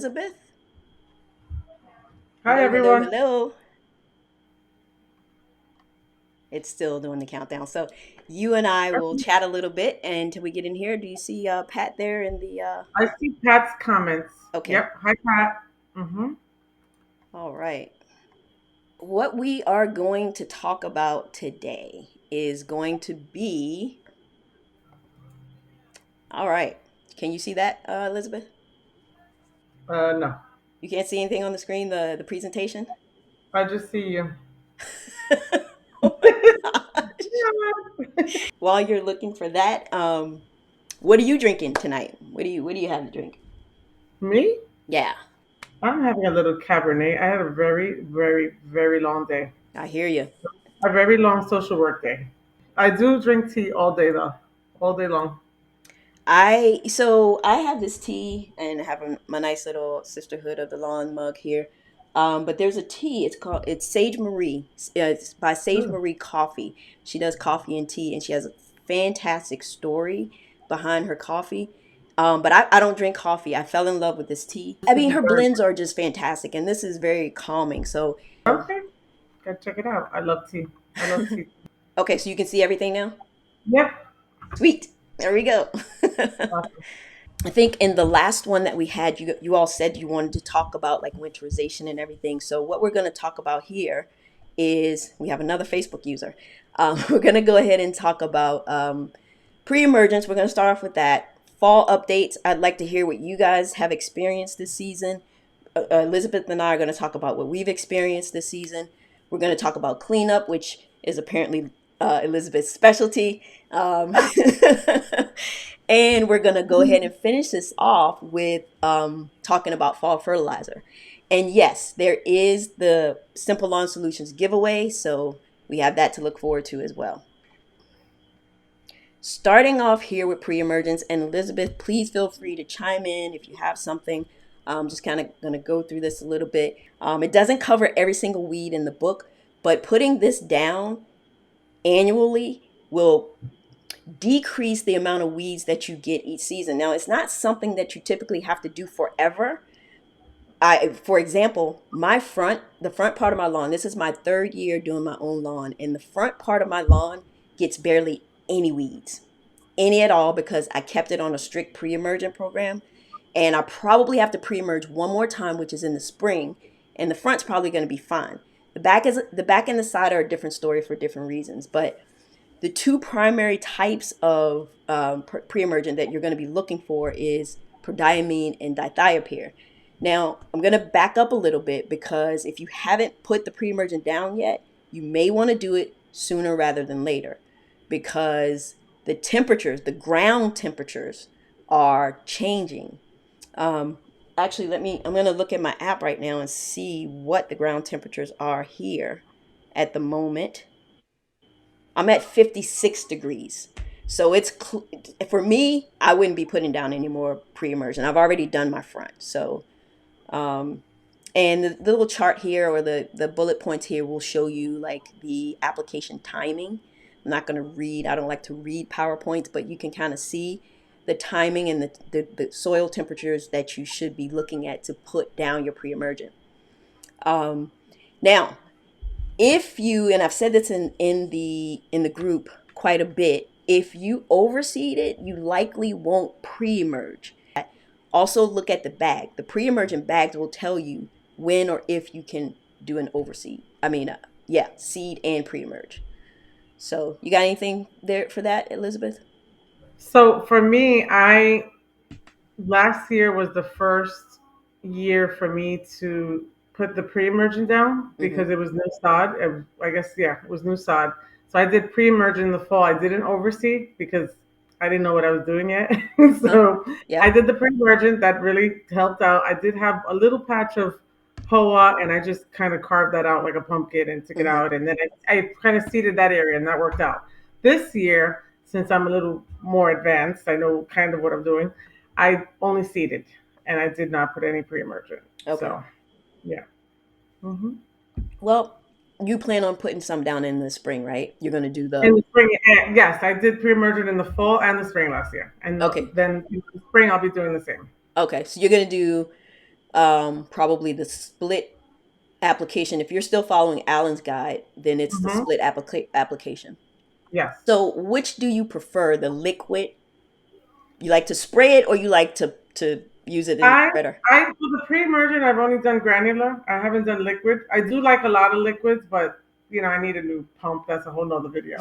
Elizabeth. Hi, Hello, hello, everyone. hello. It's still doing the countdown. So you and I will chat a little bit until we get in here. Do you see Pat there in the I see Pat's comments. Okay. Yep. Hi, Pat. All right. What we are going to talk about today is going to be all right. Can you see that, Elizabeth? No, You can't see anything on the screen, the presentation? I just see you. Oh my gosh. While you're looking for that, what are you drinking tonight? What do you have to drink? Me? Yeah, I'm having a little Cabernet. I had a very, very, very long day. I hear you. A very long social work day. I do drink tea all day, though. All day long. I have this tea and I have my nice little Sisterhood of the Lawn mug here. But there's a tea. It's Sage Marie. It's by Sage Mm. Marie Coffee. She does coffee and tea, and she has a fantastic story behind her coffee. But I don't drink coffee. I fell in love with this tea. I This is mean, her very blends are just fantastic, and this is very calming. So, okay. Gotta check it out. I love tea. I love tea. okay, so you can see everything now. Yep. Sweet. There we go. Awesome. I think in the last one that we had, you all said you wanted to talk about like winterization and everything. So what we're going to talk about here is we have another Facebook user. We're going to go ahead and talk about pre-emergence. We're going to start off with that. Fall updates. I'd like to hear what you guys have experienced this season. Elizabeth and I are going to talk about what we've experienced this season. We're going to talk about cleanup, which is apparently Elizabeth's specialty. And we're going to go ahead and finish this off with talking about fall fertilizer. And yes, there is the Simple Lawn Solutions giveaway, so we have that to look forward to as well. Starting off here with pre-emergence, and Elizabeth, please feel free to chime in if you have something. I'm just kind of going to go through this a little bit. It doesn't cover every single weed in the book, but putting this down annually will decrease the amount of weeds that you get each season. Now, it's not something that you typically have to do forever. For example, the front part of my lawn, this is my third year doing my own lawn, and the front part of my lawn gets barely any weeds, any at all, because I kept it on a strict pre-emergent program. And I probably have to pre-emerge one more time, which is in the spring, and the front's probably going to be fine. The back and the side are a different story for different reasons, but the two primary types of pre-emergent that you're going to be looking for is prodiamine and dithiopyr. Now, I'm going to back up a little bit because if you haven't put the pre-emergent down yet, you may want to do it sooner rather than later because the ground temperatures are changing. Um, Actually, I'm going to look at my app right now and see what the ground temperatures are here at the moment. I'm at 56 degrees. So for me, I wouldn't be putting down any more pre-emergent. I've already done my front. So, um, and the little chart here or the bullet points here will show you like the application timing. I'm not going to read, I don't like to read PowerPoints, but you can kind of see the timing and the soil temperatures that you should be looking at to put down your pre-emergent. Um, Now, if you, and I've said this in the group quite a bit, if you overseed it, you likely won't pre-emerge. Also look at the bag. The pre-emergent bags will tell you when or if you can do an overseed. Yeah, seed and pre-emerge. So you got anything there for that, Elizabeth? So for me, I last year was the first year for me to put the pre-emergent down Mm-hmm. because it was new sod. I guess yeah, it was new sod. So I did pre-emergent in the fall. I didn't oversee because I didn't know what I was doing yet. Huh? So I Yep. did the pre-emergent. That really helped out. I did have a little patch of hoa, and I just kind of carved that out like a pumpkin and took it Mm-hmm. out, and then I kind of seeded that area, and that worked out. This year, since I'm a little more advanced, I know kind of what I'm doing. I only seeded, and I did not put any pre-emergent. Okay. So yeah. hmm Well, you plan on putting some down in the spring, right? You're gonna do In the the spring, yes, I did pre-emergent in the fall and the spring last year, and okay. then in the spring I'll be doing the same. Okay. So you're gonna do probably the split application. If you're still following Alan's guide, then it's the Hmm. split application. Yes. So which do you prefer, the liquid? You like to spray it or you like to use it in the I spreader? I for the pre-emergent, I've only done granular. I haven't done liquid. I do like a lot of liquids, but I need a new pump. That's a whole nother video.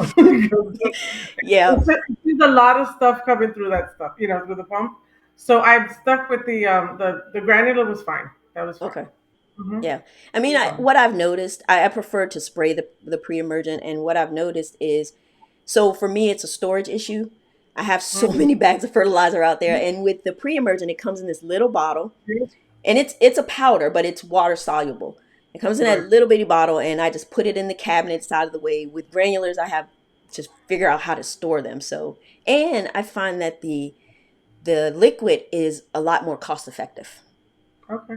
Yeah. There's a lot of stuff coming through that stuff, through the pump. So I've stuck with the granular was fine. That was fine. Okay. Hmm. Yeah. I mean, what I've noticed, I prefer to spray the pre-emergent, and what I've noticed is, so for me, it's a storage issue. I have so many bags of fertilizer out there, and with the pre-emergent, it comes in this little bottle, and it's a powder, but it's water soluble. It comes in that Right. little bitty bottle, and I just put it in the cabinet out of the way. With granulars, I have to figure out how to store them. So, and I find that the liquid is a lot more cost effective. Okay.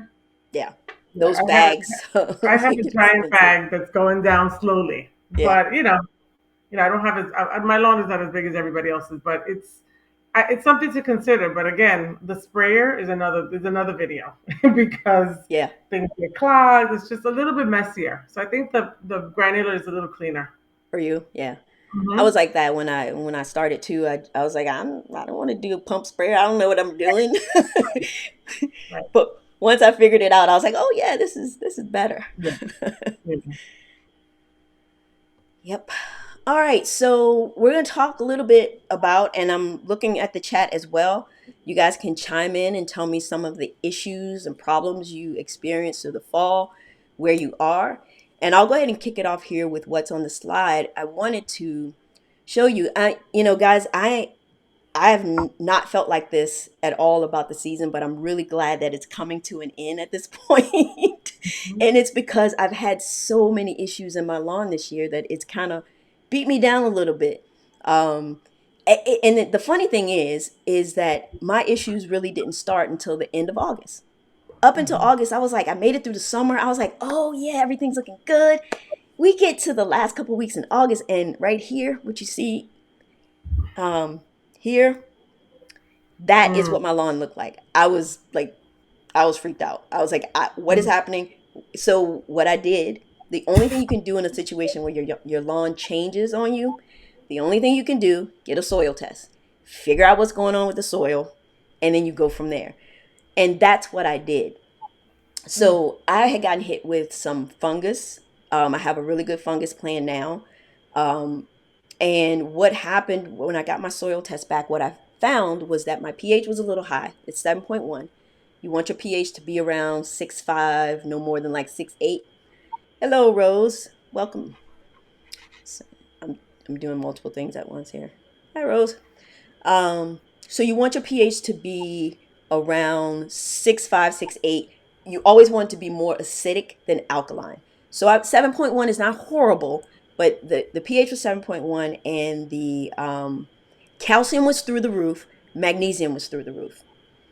Yeah, Yeah, those bags I are have a giant expensive. bag that's going down slowly, Yeah. but I don't have my lawn is not as big as everybody else's, but it's something to consider. But again, the sprayer is another video because Yeah, things get clogged. It's just a little bit messier. So I think the granular is a little cleaner. for you. Yeah. I was Hmm. like that when I started too. I was like, I don't want to do a pump sprayer. I don't know what I'm doing. Right. But once I figured it out, I was like, oh yeah, this is better. Yeah. Yeah. Yep. All right, so we're going to talk a little bit about, and I'm looking at the chat as well. You guys can chime in and tell me some of the issues and problems you experienced through the fall, where you are. And I'll go ahead and kick it off here with what's on the slide. I wanted to show you, guys, I have not felt like this at all about the season, but I'm really glad that it's coming to an end at this point. And it's because I've had so many issues in my lawn this year that it's kind of beat me down a little bit. Um, and the funny thing is that my issues really didn't start until the end of August. Up until August, I was like, I made it through the summer. I was like, oh yeah, everything's looking good. We get to the last couple weeks in August, and right here, what you see um, here, that is Mm. what my lawn looked like. I was freaked out. I was like, what is happening? So what I did, the only thing you can do in a situation where your lawn changes on you, the only thing you can do, get a soil test, figure out what's going on with the soil, and then you go from there. And that's what I did. So I had gotten hit with some fungus. I have a really good fungus plan now. Um, and what happened when I got my soil test back, what I found was that my pH was a little high. It's 7.1. You want your pH to be around 6.5, no more than like 6.8. Hello, Rose. Welcome. So I'm doing multiple things at once here. Hi, Rose. So you want your pH to be around 6.5, 6.8. You always want it to be more acidic than alkaline. So 7.1 is not horrible, but the pH was 7.1, and the calcium was through the roof, magnesium was through the roof.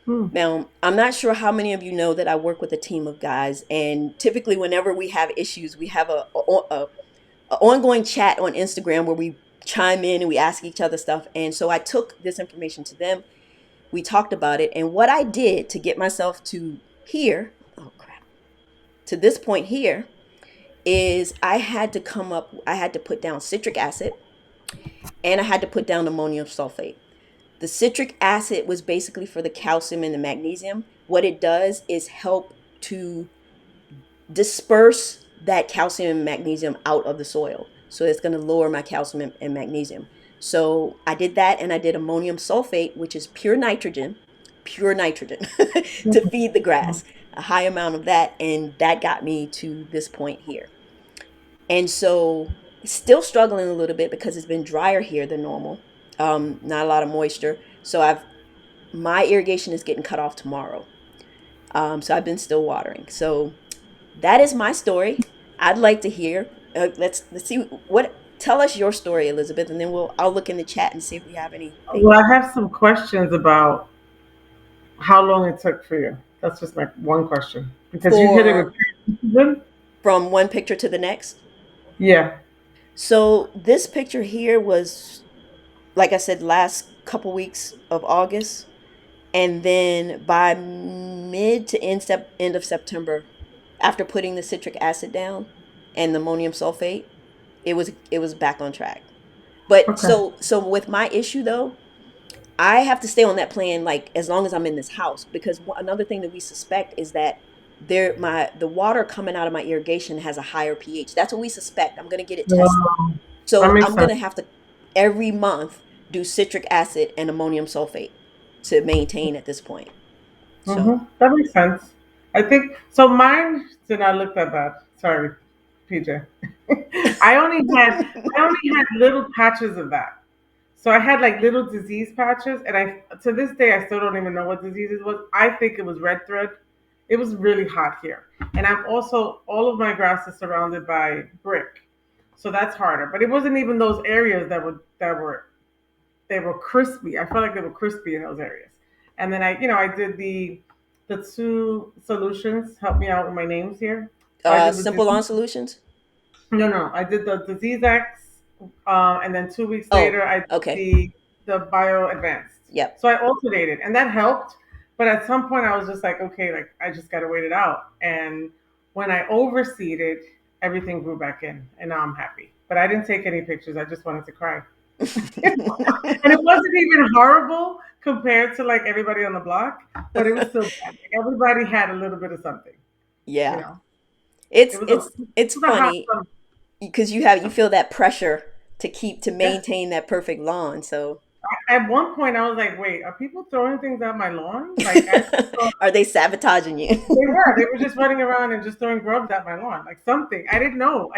Mm. Now, I'm not sure how many of you know that I work with a team of guys, and typically, whenever we have issues, we have a ongoing chat on Instagram where we chime in and we ask each other stuff. And so I took this information to them. We talked about it, and what I did to get myself to here, oh crap, to this point here, is I had to put down citric acid, and I had to put down ammonium sulfate. The citric acid was basically for the calcium and the magnesium. What it does is help to disperse that calcium and magnesium out of the soil. So it's going to lower my calcium and magnesium. So I did that, and I did ammonium sulfate, which is pure nitrogen to feed the grass, a high amount of that. And that got me to this point here. And so still struggling a little bit because it's been drier here than normal. Not a lot of moisture. So my irrigation is getting cut off tomorrow. So I've been still watering. So that is my story. I'd like to hear. Let's see what. Tell us your story, Elizabeth, and then I'll look in the chat and see if we have anything Well, I have some questions about how long it took for you. That's just like one question because you hit it for with precision. from one picture to the next. Yeah. So this picture here was, like I said, last couple weeks of August, And then by mid to end of September, after putting the citric acid down and the ammonium sulfate, it was back on track. But Okay. so with my issue though, I have to stay on that plan like as long as I'm in this house because another thing that we suspect is that the water coming out of my irrigation has a higher pH. That's what we suspect. I'm gonna get it tested. That So makes I'm sense. gonna have to every month do citric acid and ammonium sulfate to maintain at this point. So That makes sense. I think so. Mine did not look that bad. Sorry, PJ. I only had I only had little patches of that. So I had like little disease patches, and I to this day I still don't even know what disease it was. I think it was red thread. It was really hot here, and I'm also all of my grass is surrounded by brick, so that's harder. But it wasn't even those areas that were they were crispy. I felt like they were crispy in those areas. And then I did the two solutions. Help me out with my names here. So I did the simple on disease. solutions. No, no, I did the disease X, and then 2 weeks Oh, later I did okay. the bio advanced. Yep. So I alternated, and that helped. But at some point I was just like, okay, like I just got to wait it out. And when I overseeded, everything grew back in, and now I'm happy. But I didn't take any pictures. I just wanted to cry. And it wasn't even horrible compared to like everybody on the block, but it was still bad. Like everybody had a little bit of something, you Yeah. know. It It's was a it's it it's was a hot funny summer. because you feel that pressure to Yeah. maintain that perfect lawn. So At one point, I was like, "Wait, are people throwing things at my lawn?" Like I saw are they sabotaging you? they were just running around and just throwing grubs at my lawn, like something I didn't know.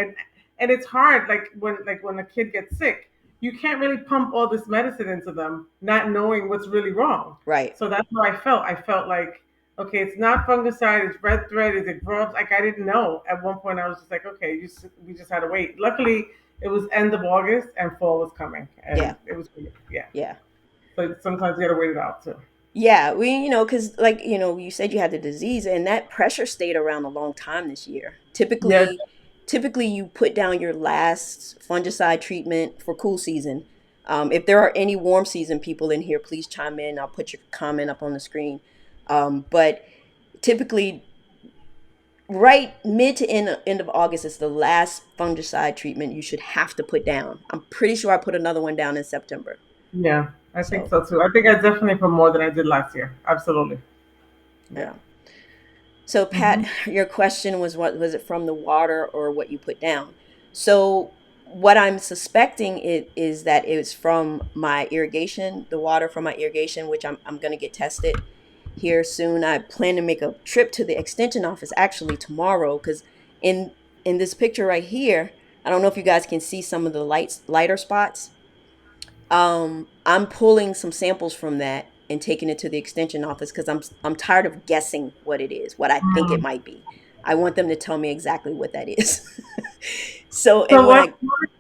And it's hard, like when a kid gets sick, you can't really pump all this medicine into them, not knowing what's really wrong. Right. So that's how I felt. I felt like, okay, it's not fungicide, it's red thread, is it grubs? Like I didn't know. At one point, I was just like, okay, we just had to wait. Luckily, it was end of August and fall was coming, and Yeah. it was yeah. Yeah. So sometimes you gotta wait it out too. Yeah, because like you said you had the disease, and that pressure stayed around a long time this year. Yeah. Typically, you put down your last fungicide treatment for cool season. If there are any warm season people in here, please chime in. I'll put your comment up on the screen. But typically, right mid to end of August is the last fungicide treatment you should have to put down. I'm pretty sure I put another one down in September. Yeah, I think So so too. I think I definitely put more than I did last year. Absolutely. Yeah. yeah. So Pat, Hmm. your question was what was it from the water or what you put down? So what I'm suspecting it is that it's from my irrigation, the water from my irrigation, which I'm gonna get tested here soon. I plan to make a trip to the extension office actually tomorrow because in in this picture right here, I don't know if you guys can see some of the lighter spots. I'm pulling some samples from that and taking it to the extension office because I'm tired of guessing what it is, what I think it might be. I want them to tell me exactly what that is. So So and when I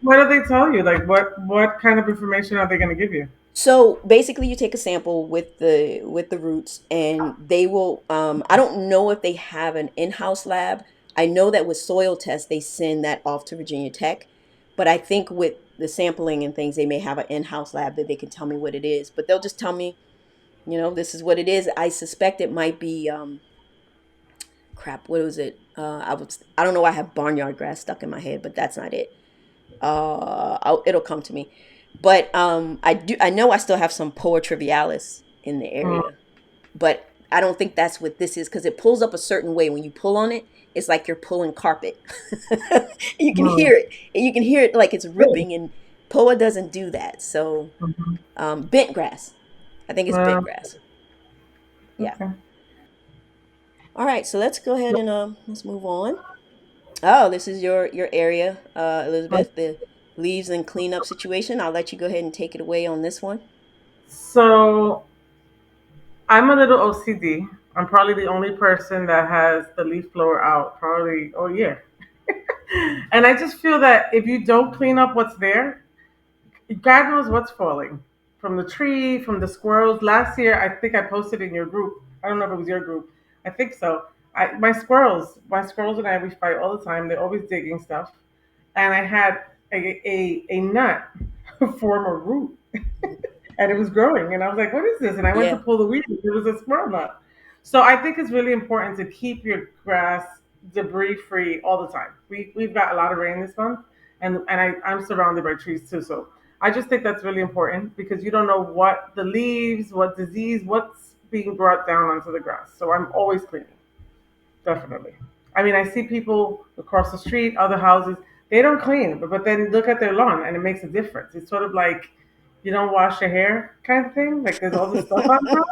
what do they tell you? Like what kind of information are they going to give you? so basically you take a sample with the roots and they will I don't know if they have an in-house lab. I know that with soil tests they send that off to Virginia Tech, but I think with the sampling and things they may have an in-house lab that they can tell me what it is, but they'll just tell me, this is what it is. I suspect it might be crap, what was it? I don't know why I have barnyard grass stuck in my head, but that's not it. It'll come to me. But I know I still have some 𝘊𝗶𝗶𝗃𝗃 in the Mm, area, but I don't think that's what this is because it pulls up a certain way. When you pull on it, it's like you're pulling carpet. You can mm. hear it, and you can hear it like it's Really? ripping. And POA doesn't do that. So Mhm. bent grass, I think it's bent Well, grass. Yeah. okay. All right, so let's go ahead and let's move on. Oh, this is your area, Elizabeth, the leaves and cleanup situation. I'll let you go ahead and take it away on this one. So I'm a little OCD. I'm probably the only person that has the leaf blower out probably all year. And I just feel that if you don't clean up what's there, God knows what's falling from the tree, from the squirrels. Last year, I think I posted in your group. I don't know if it was your group. I think so. My squirrels and I, we fight all the time. They're always digging stuff, and I had a nut form a root, and it was growing. And I was like, what is this? And I went to Yeah. pull the weed. It was a squirrel nut. So I think it's really important to keep your grass debris free all the time. We've got a lot of rain this month, I'm surrounded by trees too. So I just think that's really important because you don't know what the leaves, what disease, what's being brought down onto the grass. So I'm always cleaning. Definitely. I mean, I see people across the street, other houses, they don't clean, but then look at their lawn and it makes a difference. It's sort of like you don't wash your hair kind of thing. Like there's all this stuff on top.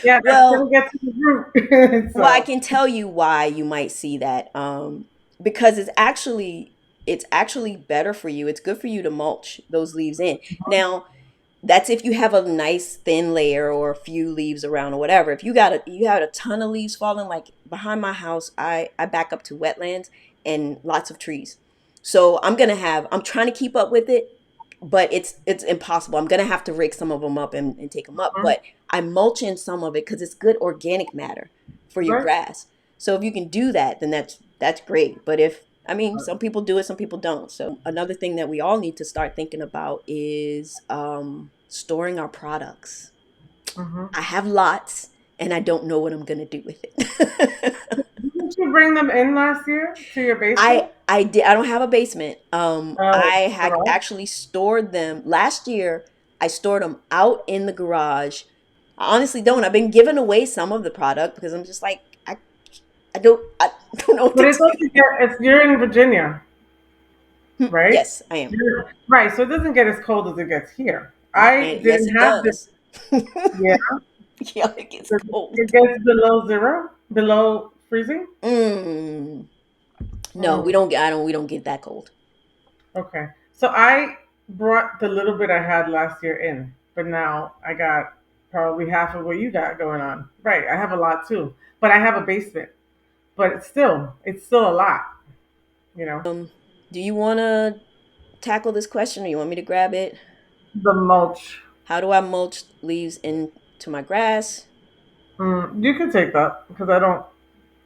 Yeah, that's gonna Well, get to the root. well, I So can tell you why you might see that. Because it's actually better for you. It's good for you to mulch those leaves in. Now, that's if you have a nice thin layer or a few leaves around or whatever. If you had a ton of leaves falling, like behind my house, I back up to wetlands and lots of trees. So I'm trying to keep up with it, but it's impossible. I'm gonna have to rake some of them up and take them up. mhm, But I mulch in some of it because it's good organic matter for your right. grass. So if you can do that, then that's great. But if I mean, some people do it, some people don't. So another thing that we all need to start thinking about is storing our products. Hmm. I have lots, and I don't know what I'm gonna do with it. Didn't you bring them in last year to your basement? I did. I don't have a basement. I had Garage. actually stored them last year. I stored them out in the garage. I honestly don't. I've been giving away some of the product because I'm just like I don't know what But to it do. doesn't get. It's you're in Virginia, right? Yes, I am. Right. So it doesn't get as cold as it gets here. I Yes, didn't it have this. does. Yeah. Yeah, it gets cold. It gets below zero, below freezing. Mm. No, we Mm, don't get. I don't. We don't get that cold. okay. So I brought the little bit I had last year in, but now I got probably half of what you got going on. Right. I have a lot too, but I have a basement. But it's still a lot. You know, Do you want to tackle this question, or you want me to grab it? the mulch. How do I mulch leaves into my grass? You can take that because I don't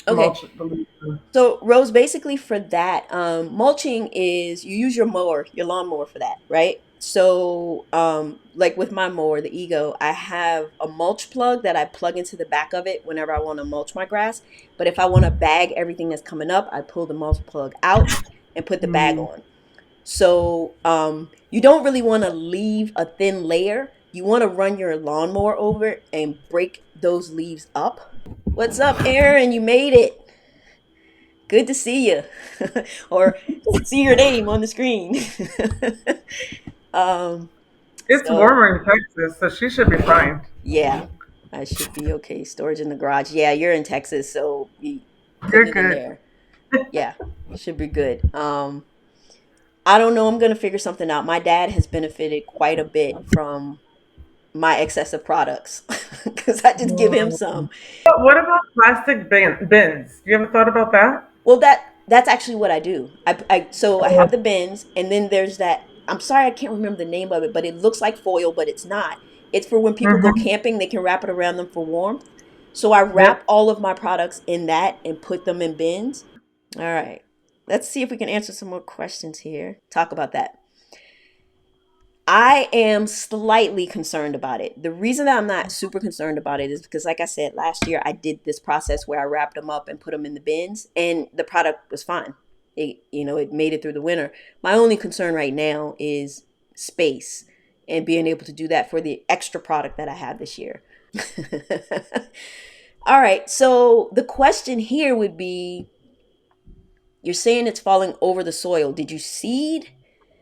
Okay, mulch the leaves. so Rose, basically for that, mulching is you use your mower, your lawnmower for that, right? So, like with my mower, the Ego, I have a mulch plug that I plug into the back of it whenever I want to mulch my grass. But if I want to bag everything that's coming up, I pull the mulch plug out and put the bag Mm. on. So, you don't really want to leave a thin layer. You want to run your lawnmower over it and break those leaves up. What's up, Aaron? You made it. Good to see you. Or see your name on the screen. um, It's so warmer in Texas, so she should be fine. yeah, I should be okay. Storage in the garage. Yeah, you're in Texas, so we putting You're it in good. there. Yeah, should be good. I don't know. I'm gonna figure something out. My dad has benefited quite a bit from my excessive products because I just give him Mm. some. But what about plastic bins? You ever thought about that? Well, that's actually what I do. So I have the bins, and then there's that. I'm sorry, I can't remember the name of it, but it looks like foil, but it's not. It's for when people go Mm-hmm. camping; they can wrap it around them for warmth. So I wrap Yep. all of my products in that and put them in bins. All right, let's see if we can answer some more questions here. Talk about that. I am slightly concerned about it. The reason that I'm not super concerned about it is because, like I said, last year I did this process where I wrapped them up and put them in the bins, and the product was fine. It made it through the winter. My only concern right now is space and being able to do that for the extra product that I have this year. All right, so the question here would be, you're saying it's falling over the soil. Did you seed?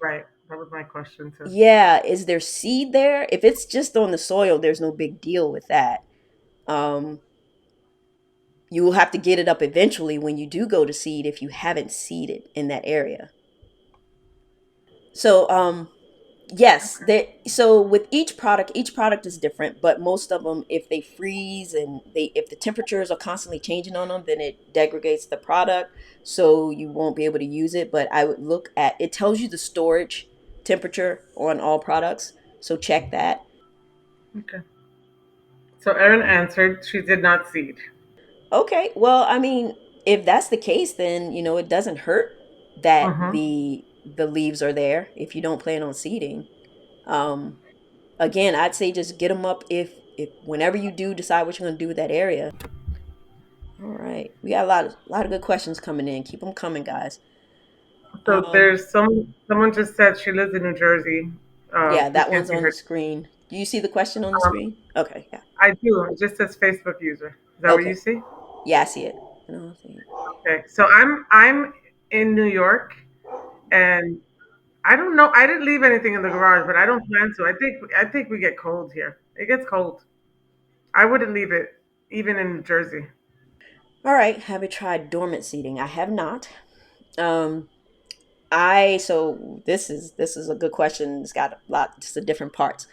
Right. That was my question too. Yeah, is there seed there? If it's just on the soil, there's no big deal with that. Um, you will have to get it up eventually when you do go to seed if you haven't seeded in that area. So, yes, Okay. so with each product is different, but most of them, if they freeze and if the temperatures are constantly changing on them, then it degrades the product, so you won't be able to use it. But I would look at it tells you the storage temperature on all products, so check that. Okay. So Erin answered she did not seed. Okay, well, I mean, if that's the case, then it doesn't hurt that Mm-hmm. the leaves are there if you don't plan on seeding. Um, again, I'd say just get them up if whenever you do decide what you're going to do with that area. All right. We got a lot of good questions coming in. Keep them coming, guys. So there's someone just said she lives in New Jersey. Yeah, We that can't one's see on the her. screen. Do you see the question on the Um, screen? Okay, yeah. I do. It just says Facebook user. Is that what you Okay. see? Yeah, I see it. I don't see it. Okay. So I'm in New York, and I don't know. I didn't leave anything in the garage, but I don't plan to. I think we get cold here. It gets cold. I wouldn't leave it even in New Jersey. All right. Have you tried dormant seeding? I have not. Um, so this is a good question. It's got lots of different parts.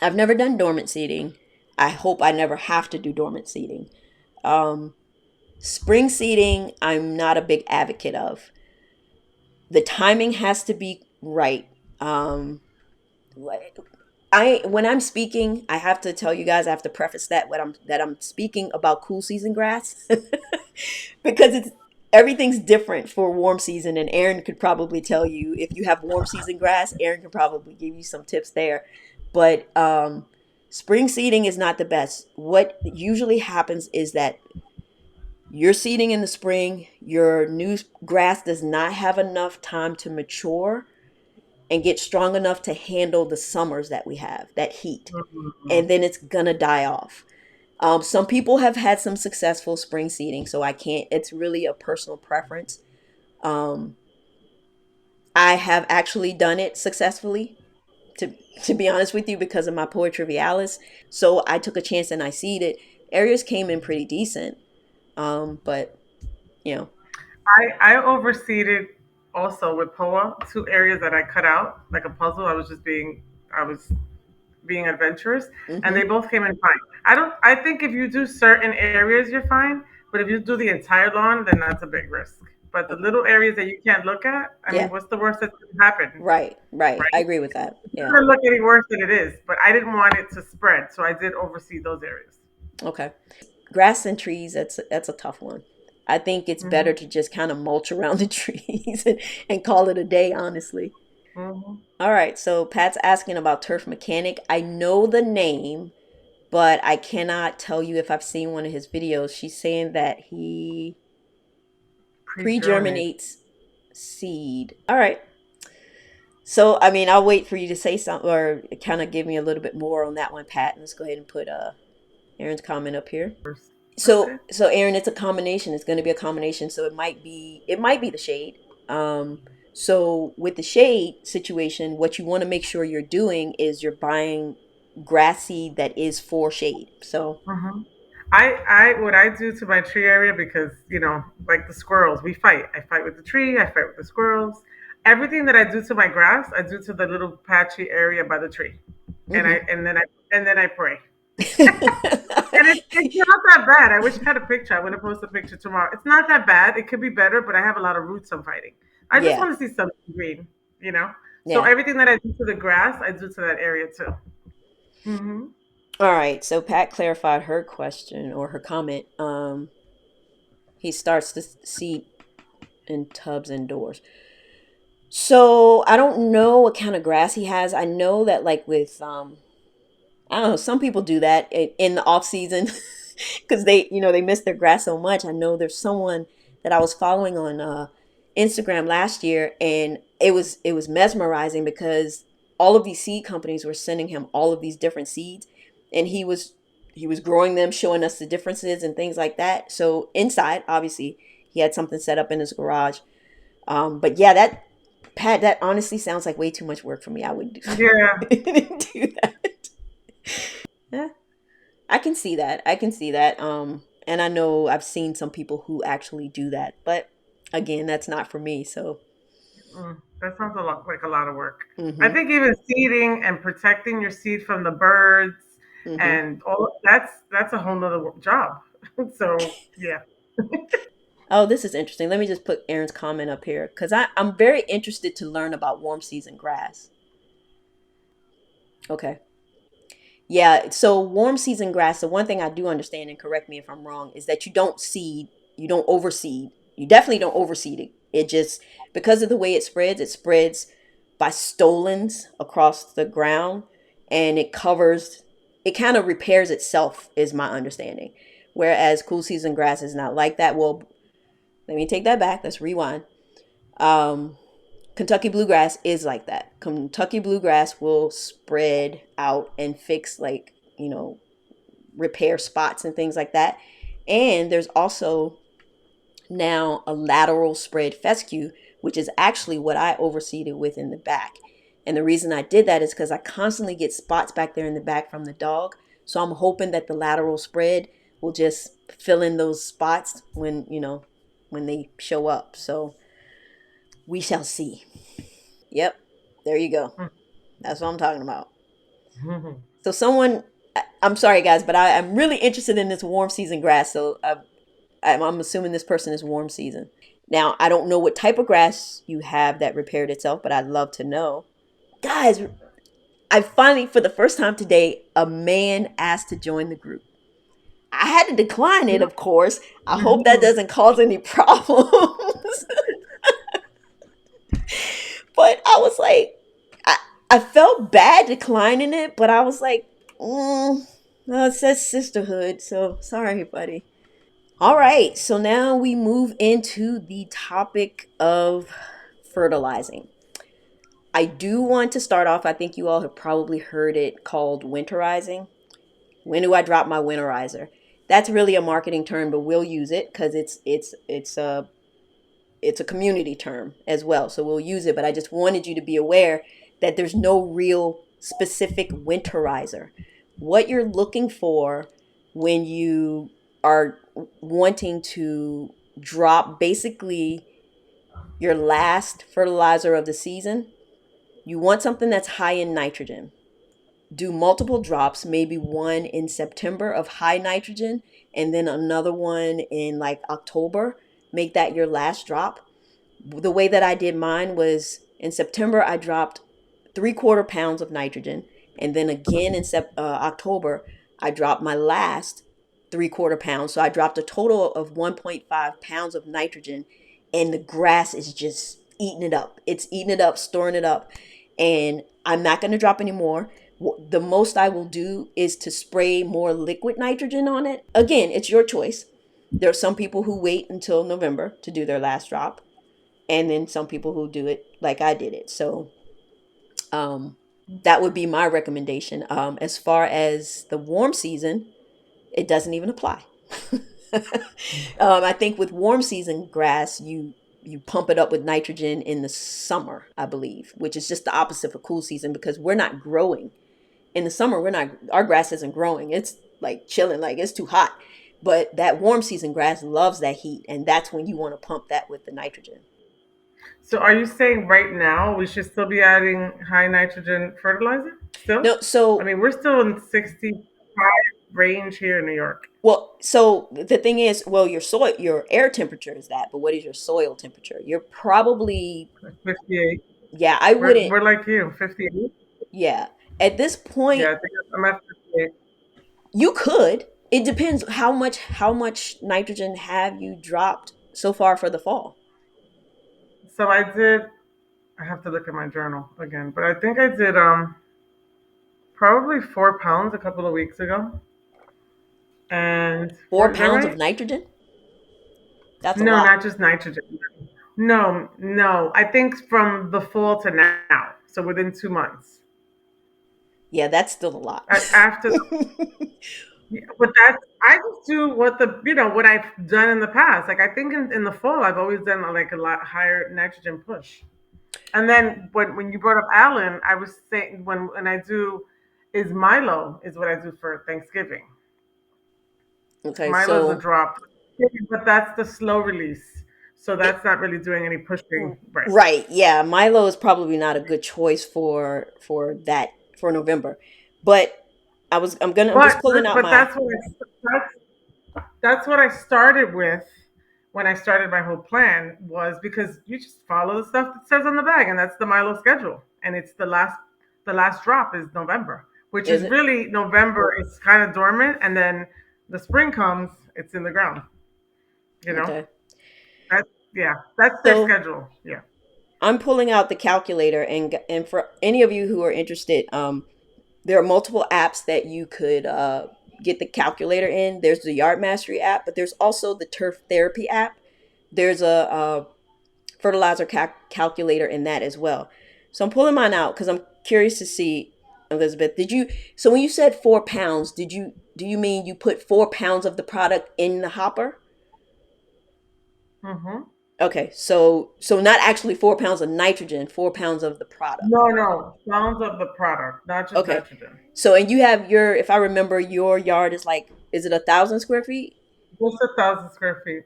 I've never done dormant seeding. I hope I never have to do dormant seeding. Um, Spring seeding, I'm not a big advocate of. The timing has to be right. Um, I when I'm speaking, I have to tell you guys, I have to preface that I'm speaking about cool season grass because it's everything's different for warm season, and Aaron could probably tell you if you have warm season grass. Aaron could probably give you some tips there, but spring seeding is not the best. What usually happens is that you're seeding in the spring, your new grass does not have enough time to mature and get strong enough to handle the summers that we have, that heat, Mhm. and then it's gonna die off. Some people have had some successful spring seeding, so I can't. It's really a personal preference. Um, I have actually done it successfully, to to be honest with you, because of my 𝘃𝗶𝗏𝗃𝗃. So I took a chance and I seeded. Areas came in pretty decent, but you know, I overseeded also with POA, two areas that I cut out like a puzzle. I was being adventurous, and they hmm both came in fine. I think if you do certain areas, you're fine, but if you do the entire lawn, then that's a big risk. But the little areas that you can't look at, I mean, yeah, what's the worst that could happen, right, right. I right? agree with that. It's Yeah, not gonna look any worse than it is, but I didn't want it to spread, so I did oversee those areas. okay. Grass and trees, that's a tough one. I think it's Hmm. better to just kind of mulch around the trees and call it a day, honestly. Hmm. All right, so Pat's asking about turf mechanic. I know the name, but I cannot tell you if I've seen one of his videos. She's saying that he Pre-germinate. pre-germinates seed. All right. So, I mean, I'll wait for you to say something or kind of give me a little bit more on that one, Pat. Let's go ahead and put Aaron's comment up here. Okay. So Aaron, it's a combination. It's going to be a combination. So it might be the shade. Um, so with the shade situation, what you want to make sure you're doing is you're buying grass seed that is for shade. So, Hmm. I what I do to my tree area, because like the squirrels, we fight. I fight with the tree. I fight with the squirrels. Everything that I do to my grass, I do to the little patchy area by the tree, and I hmm and then I pray. And it's not that bad. I wish I had a picture. I'm going to post a picture tomorrow. It's not that bad. It could be better, but I have a lot of roots I'm fighting. I just yeah, want to see something green, you know? So yeah. everything that I do to the grass, I do to that area too. Hmm. All right. So Pat clarified her question or her comment. He starts to seed in tubs indoors. So I don't know what kind of grass he has. I know that like with I don't know, some people do that in the off season because they miss their grass so much. I know there's someone that I was following on Instagram last year, and it was mesmerizing because all of these seed companies were sending him all of these different seeds, and he was growing them, showing us the differences and things like that. So inside, obviously, he had something set up in his garage. But yeah, that Pat, that honestly sounds like way too much work for me. I would Yeah. do that. Yeah, I can see that. I can see that. And I know I've seen some people who actually do that, but again, that's not for me. So, That sounds a lot like a lot of work. I hmm think even seeding and protecting your seed from the birds hmm and all that's a whole nother job. So yeah. Oh, this is interesting. Let me just put Aaron's comment up here because I'm very interested to learn about warm season grass. Okay. Yeah, so warm season grass, the one thing I do understand, and correct me if I'm wrong, is that you don't overseed. You definitely don't overseed it. It just, because of the way it spreads by stolons across the ground. and it kind of repairs itself, is my understanding. Whereas cool season grass is not like that. Well, let me take that back. Let's rewind. Um, Kentucky bluegrass is like that. Kentucky bluegrass will spread out and fix, like, repair spots and things like that. And there's also now a lateral spread fescue, which is actually what I overseeded with in the back. And the reason I did that is because I constantly get spots back there in the back from the dog. So I'm hoping that the lateral spread will just fill in those spots when they show up. So we shall see. Yep, there you go. That's what I'm talking about. So I'm sorry guys, but I'm really interested in this warm season grass. So I'm assuming this person is warm season. Now, I don't know what type of grass you have that repaired itself, but I'd love to know. Guys, I finally, for the first time today, a man asked to join the group. I had to decline it, of course. I hope that doesn't cause any problems. But I was like, I felt bad declining it, but I was like, no, it says sisterhood, so sorry, buddy. All right, so now we move into the topic of fertilizing. I do want to start off, I think you all have probably heard it called winterizing. When do I drop my winterizer? That's really a marketing term, but we'll use it because it's a community term as well. So we'll use it, but I just wanted you to be aware that there's no real specific winterizer. What you're looking for when you are wanting to drop basically your last fertilizer of the season, you want something that's high in nitrogen. Do multiple drops, maybe one in September of high nitrogen and then another one in like October. Make that your last drop. The way that I did mine was in September, I dropped 3/4 pounds of nitrogen. And then again in October, I dropped my last 3/4 pounds. So I dropped a total of 1.5 pounds of nitrogen. And the grass is just eating it up. It's eating it up, storing it up. And I'm not going to drop any more. The most I will do is to spray more liquid nitrogen on it. Again, it's your choice. There are some people who wait until November to do their last drop, and then some people who do it like I did it. So that would be my recommendation. As far as the warm season, it doesn't even apply. I think with warm season grass, you pump it up with nitrogen in the summer, I believe, which is just the opposite for cool season because we're not growing. In the summer, our grass isn't growing. It's like chilling, like it's too hot. But that warm season grass loves that heat, and that's when you want to pump that with the nitrogen. So are you saying right now we should still be adding high nitrogen fertilizer? Still? No, I so mean, we're still in 65 range here in New York. so the thing is, well, your air temperature is that, but what is your soil temperature? You're probably 58. yeah, I We're, wouldn't we're like you, 58. yeah. At this point, Yeah, I think I'm at 58. you could. It depends how much nitrogen have you dropped so far for the fall. So I have to look at my journal again, but I think I did probably 4 pounds a couple of weeks ago. And Four four, is that pounds of right? nitrogen? That's a No, lot. not just nitrogen. No, no. I think from the fall to now, so within 2 months. Yeah, that's still a lot. After Yeah, but that's I just do what I've done in the past. Like I think in the fall I've always done like a lot higher nitrogen push. And then when you brought up Allen, I was saying when I do is Milo is what I do for Thanksgiving. Okay, Milo is a so drop, but that's the slow release. So it that's not really doing any pushing, right? right, yeah, Milo is probably not a good choice for November. But I'm just pulling out But my that's what I started with when I started my whole plan was because you just follow the stuff that says on the bag, and that's the Milo schedule, and it's the last drop is November, which is is it? really November is kind of dormant, and then the spring comes, it's in the ground. You know Okay. that yeah, that's their So schedule. Yeah. I'm pulling out the calculator and for any of you who are interested, there are multiple apps that you could get the calculator in. There's the Yard Mastery app, but there's also the Turf Therapy app. There's a fertilizer calculator in that as well. So I'm pulling mine out because I'm curious to see, Elizabeth, so when you said 4 pounds, do you mean you put 4 pounds of the product in the hopper? Mm-hmm. Okay, so not actually 4 pounds of nitrogen, 4 pounds of the product. No, pounds of the product, not just Okay, nitrogen. so and you have if I remember, your yard is like, is it 1,000 square feet? Just 1,000 square feet.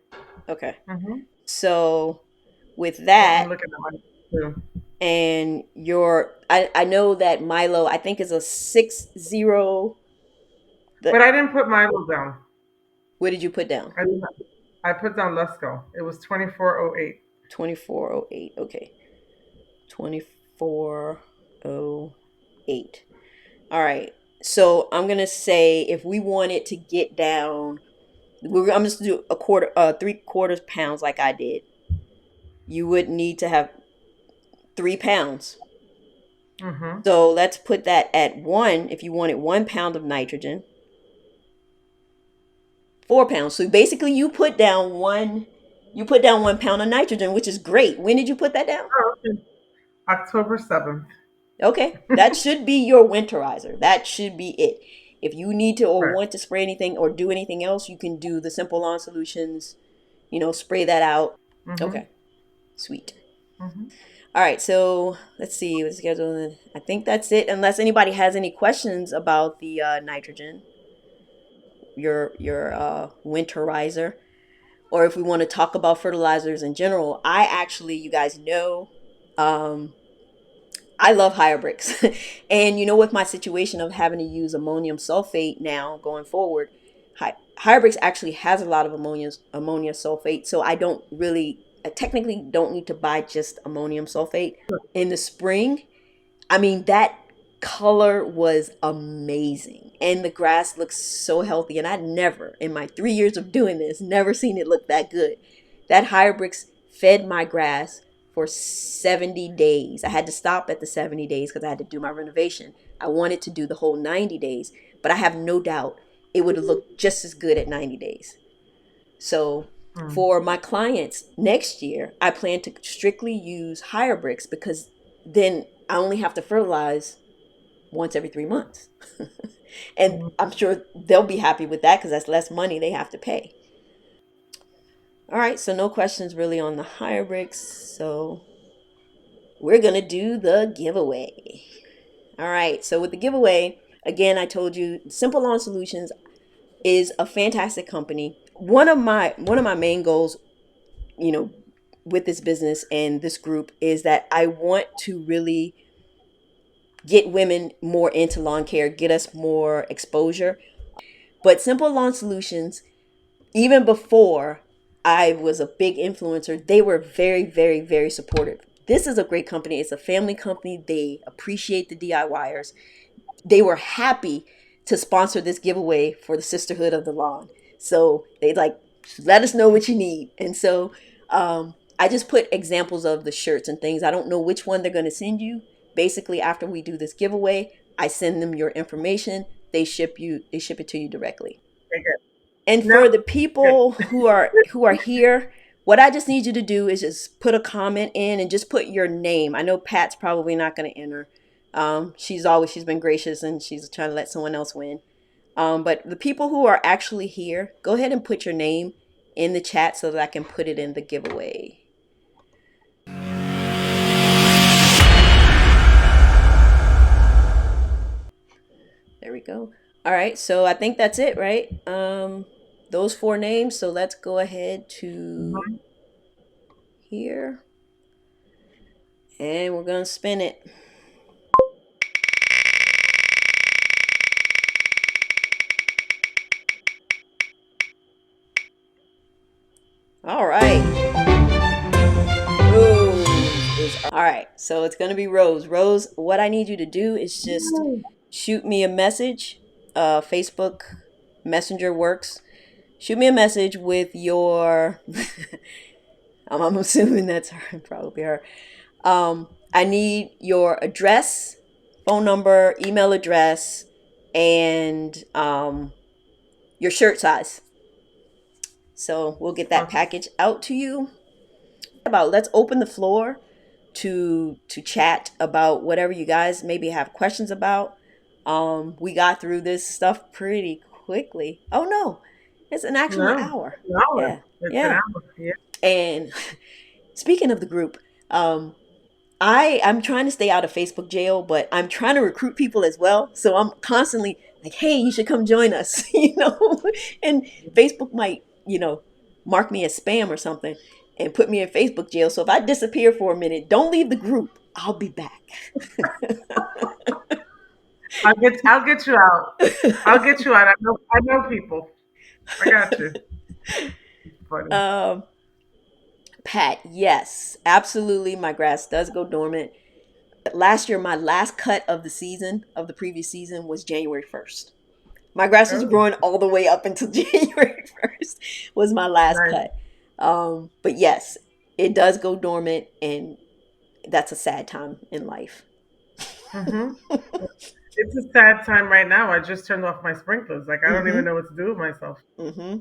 Okay, Mm-hmm. so with Yeah, that, I'm looking at mine too. and I know that Milo, I think, is a 60. But The I didn't put Milo down. What did you put down? I didn't. I put down Lesco. It was 2408. 2408. Okay, 2408. All right. So I'm gonna say, if we wanted to get down, I'm just gonna do a quarter, 3/4 pounds like I did. You would need to have 3 pounds. Mm-hmm. So let's put that at one. If you wanted 1 pound of nitrogen, 4 pounds. So basically, you put down 1 pound of nitrogen, which is great. When did you put that down? Oh, okay. October 7th. Okay, that should be your winterizer. That should be it. If you need to or Right. want to spray anything or do anything else, you can do the Simple Lawn Solutions, spray that out. Mm-hmm. Okay, sweet. Mm-hmm. All right, so let's see what's scheduled. I think that's it. Unless anybody has any questions about the nitrogen, your winterizer, or if we want to talk about fertilizers in general. I actually, you guys know, I love 𝘃𝗵𝗶𝗀. And with my situation of having to use ammonium sulfate now going forward, 𝘃𝗵𝗶𝗀 actually has a lot of ammonia sulfate. So I technically don't need to buy just ammonium sulfate. In the spring, I mean, that color was amazing. And the grass looks so healthy. And I'd never, in my 3 years of doing this, never seen it look that good. That 𝘃𝗵𝗶𝗀 fed my grass for 70 days. I had to stop at the 70 days because I had to do my renovation. I wanted to do the whole 90 days, but I have no doubt it would have looked just as good at 90 days. So Mm. for my clients next year, I plan to strictly use 𝘃𝗵𝗶𝗀, because then I only have to fertilize once every 3 months. And Mm. I'm sure they'll be happy with that because that's less money they have to pay. All right, so no questions really on the 𝘃𝗵𝗶𝗀. So we're going to do the giveaway. All right, so with the giveaway, again, I told you Simple Lawn Solutions is a fantastic company. One of my main goals, with this business and this group, is that I want to really get women more into lawn care, get us more exposure. But Simple Lawn Solutions, even before I was a big influencer, they were very, very, very supportive. This is a great company. It's a family company. They appreciate the DIYers. They were happy to sponsor this giveaway for the Sisterhood of the Lawn. So they let us know what you need. And so I just put examples of the shirts and things. I don't know which one they're going to send you. Basically, after we do this giveaway, I send them your information. They ship it to you directly. Very good. And No, for the good. people who are here, what I just need you to do is just put a comment in and just put your name. I know Pat's probably not going to enter. She's been gracious and she's trying to let someone else win. But the people who are actually here, go ahead and put your name in the chat so that I can put it in the giveaway. There we go. All right, so I think that's it, right? Those 4 names. So let's go ahead to here, and we're gonna spin it. All right. All right, so it's gonna be Rose. Rose, what I need you to do is just shoot me a message. Facebook Messenger works. Shoot me a message with your. I'm assuming that's her, probably her. I need your address, phone number, email address, and your shirt size. So we'll get that Okay. package out to you. Let's open the floor to chat about whatever you guys maybe have questions about. We got through this stuff pretty quickly. Oh no, it's an actual No, hour. an hour. Yeah, It's an yeah. hour. Yeah. And speaking of the group, um, I'm trying to stay out of Facebook jail, but I'm trying to recruit people as well. So I'm constantly like, hey, you should come join us, and Facebook might, mark me as spam or something and put me in Facebook jail. So if I disappear for a minute, don't leave the group. I'll be back. I'll get you out. I'll get you out. I know people. I got you. Funny. um, Pat, yes, absolutely. My grass does go dormant. Last year, my last cut of the season, of the previous season, was January 1st. My grass was Oh, growing all the way up until January 1st was my last nice. cut. But yes, it does go dormant, and that's a sad time in life. Mm-hmm. It's a sad time right now. I just turned off my sprinklers. Like I don't even Mm-hmm. know what to do with myself. Mm-hmm.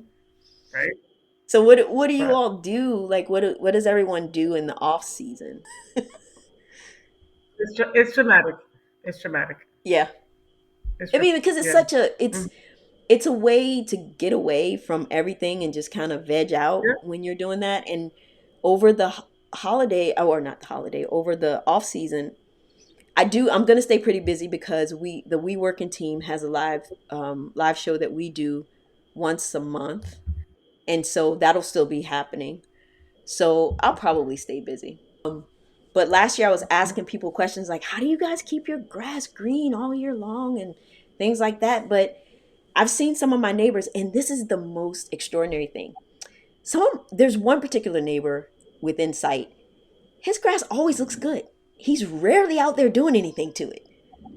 Right? So what do you But all do? Like what does everyone do in the off season? it's dramatic. It's dramatic. Yeah. It's I mean, because it's yeah. such a Mhm. it's a way to get away from everything and just kind of veg out Yeah. when you're doing that. And over the holiday, or not the holiday, over the off season, I'm gonna stay pretty busy because we working team has a live show that we do once a month, and so that'll still be happening. So I'll probably stay busy. But last year I was asking people questions like, how do you guys keep your grass green all year long and things like that? But I've seen some of my neighbors, and this is the most extraordinary thing. There's one particular neighbor within sight. His grass always looks good. He's rarely out there doing anything to it.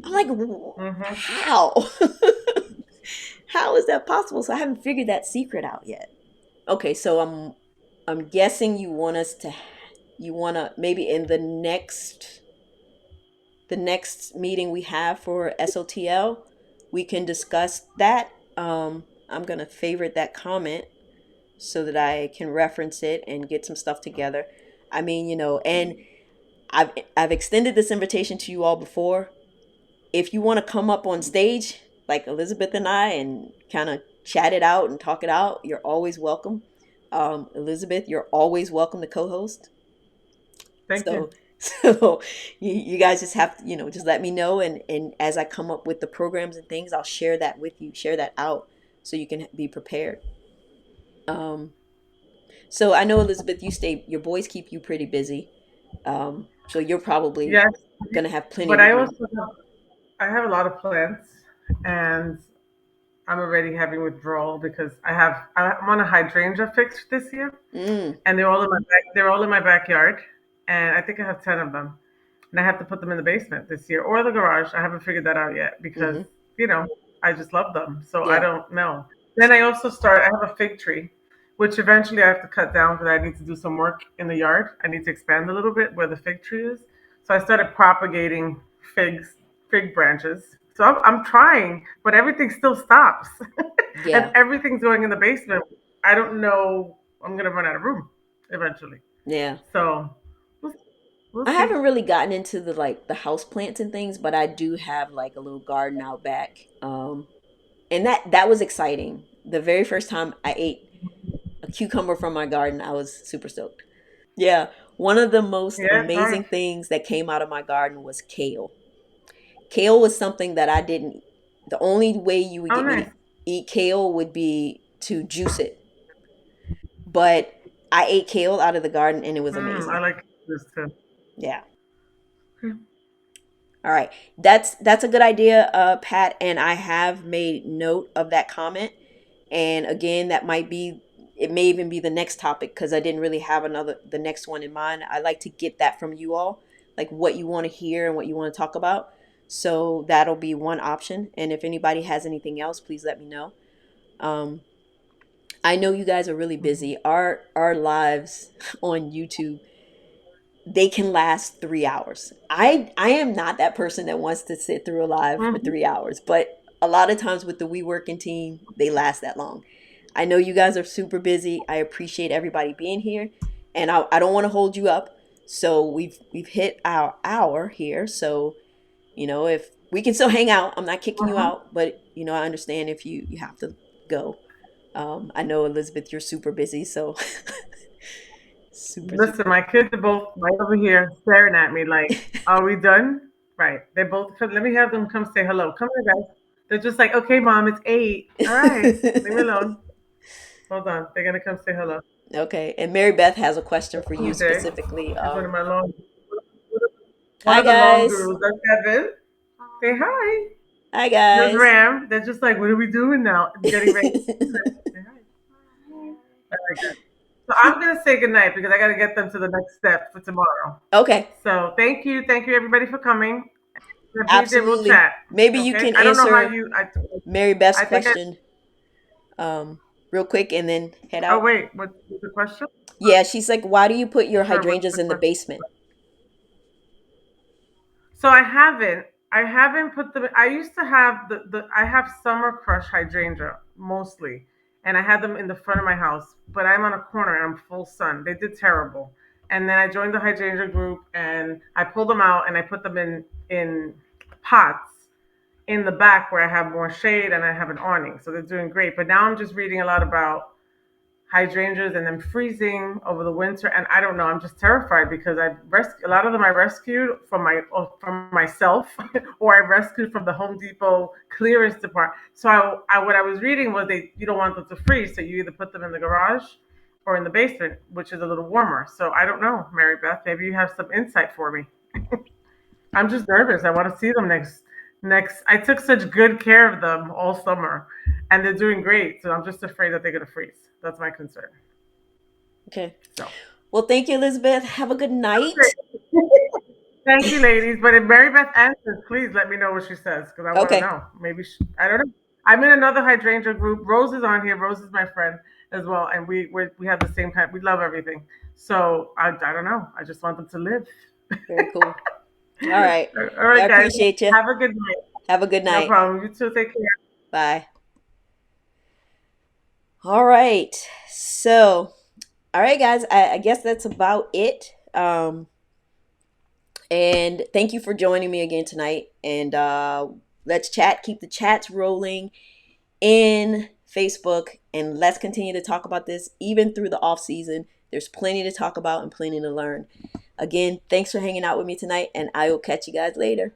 I'm like, Mm-hmm. how? How is that possible? So I haven't figured that secret out yet. Okay, so I'm guessing you want to maybe in the next meeting we have for SOTL, we can discuss that. I'm going to favorite that comment so that I can reference it and get some stuff together. I mean, and I've extended this invitation to you all before. If you want to come up on stage like Elizabeth and I and kind of chat it out and talk it out, you're always welcome. Elizabeth, you're always welcome to co-host. Thank you. So so you guys just have to, just let me know, and as I come up with the programs and things, I'll share that with you, share that out so you can be prepared. Um so I know Elizabeth, your boys keep you pretty busy. So you're probably Yes, gonna have plenty but to I do. also have a lot of plants, and I'm already having withdrawal because I'm on a hydrangea fix this year, Mm, and they're all in my backyard, and I think I have 10 of them, and I have to put them in the basement this year or the garage. I haven't figured that out yet because mm-hmm. you know I just love them, so I Yeah. don't know. Then I have a fig tree, which eventually I have to cut down because I need to do some work in the yard. I need to expand a little bit where the fig tree is. So I started propagating fig branches. So I'm trying, but everything still stops, and Yeah. everything's going in the basement. I don't know. I'm gonna run out of room eventually. Yeah. So we'll, we'll I see. haven't really gotten into the house plants and things, but I do have like a little garden out back. And that was exciting. The very first time I ate a cucumber from my garden, I was super stoked. Yeah, one of the most Yeah, it's hard. amazing things that came out of my garden was kale. Kale was something that I didn't. The only way you would Oh, get me nice. to eat kale would be to juice it. But I ate kale out of the garden and it was I amazing. like this too. Yeah. All right. That's a good idea, Pat, and I have made note of that comment. And again, it may even be the next topic because I didn't really have the next one in mind. I like to get that from you all, like what you want to hear and what you want to talk about. So that'll be one option. And if anybody has anything else, please let me know. Um, I know you guys are really busy. Our lives on YouTube, they can last 3 hours. I am not that person that wants to sit through a live for Hmm. 3 hours, but a lot of times with the We Working team, they last that long. I know you guys are super busy. I appreciate everybody being here, and I don't want to hold you up. So we've hit our hour here. So if we can still hang out, I'm not kicking you Hmm. out, but I understand if you have to go. I know Elizabeth, you're super busy, so super Listen, super. my kids are both right over here staring at me like, "Are we done?" Right? They both. Let me have them come say hello. Come here, guys. They're just like, "Okay, mom, it's 8. All right, leave me alone. Hold on. They're gonna come say hello." Okay, and Mary Beth has a question for you PJ specifically. is one Hi of the lawn guys. gurus. That's Kevin. Say hi. Hi There's guys. Ram. They're just like, "What are we doing now?" Getting ready. Say hi. All right, guys. So I'm gonna say goodnight because I gotta get them to the next step for tomorrow. Okay, So thank you everybody for coming. And PJ will absolutely. chat. Maybe you Okay. can I don't know how answer you. Mary Beth's I think I. question real quick and then head Oh out. wait, what's the question? Yeah, she's like, why do you put your Sure. What's hydrangeas the in the question? basement? So I haven't. I haven't put them. I used to have the. I have summer crush hydrangea mostly, and I had them in the front of my house. But I'm on a corner and I'm full sun. They did terrible. And then I joined the hydrangea group and I pulled them out and I put them in pots in the back where I have more shade and I have an awning. So they're doing great. But now I'm just reading a lot about hydrangeas and them freezing over the winter. And I don't know, I'm just terrified because a lot of them I rescued from myself, or I rescued from the Home Depot clearance department. So what I was reading was you don't want them to freeze, so you either put them in the garage or in the basement, which is a little warmer. So I don't know, Mary Beth, maybe you have some insight for me. I'm just nervous. I want to see them next. I took such good care of them all summer, and they're doing great. So I'm just afraid that they're gonna freeze. That's my concern. Okay. So Well, thank you, Elizabeth. Have a good night. okay. Thank you, ladies. But if Mary Beth answers, please let me know what she says because I want to Okay. know. Maybe I don't know. I'm in another hydrangea group. Rose is on here. Rose is my friend as well, and we have the same kind. We love everything. So I don't know. I just want them to live. Very cool. All right. All Well, I right, guys. appreciate you. Have a good night. Have a good No night. problem. You too. Take care. Bye. All right. So, all right, guys. I guess that's about it. And thank you for joining me again tonight. And let's chat. Keep the chats rolling in Facebook, and let's continue to talk about this even through the off season. There's plenty to talk about and plenty to learn. Again, thanks for hanging out with me tonight, and I will catch you guys later.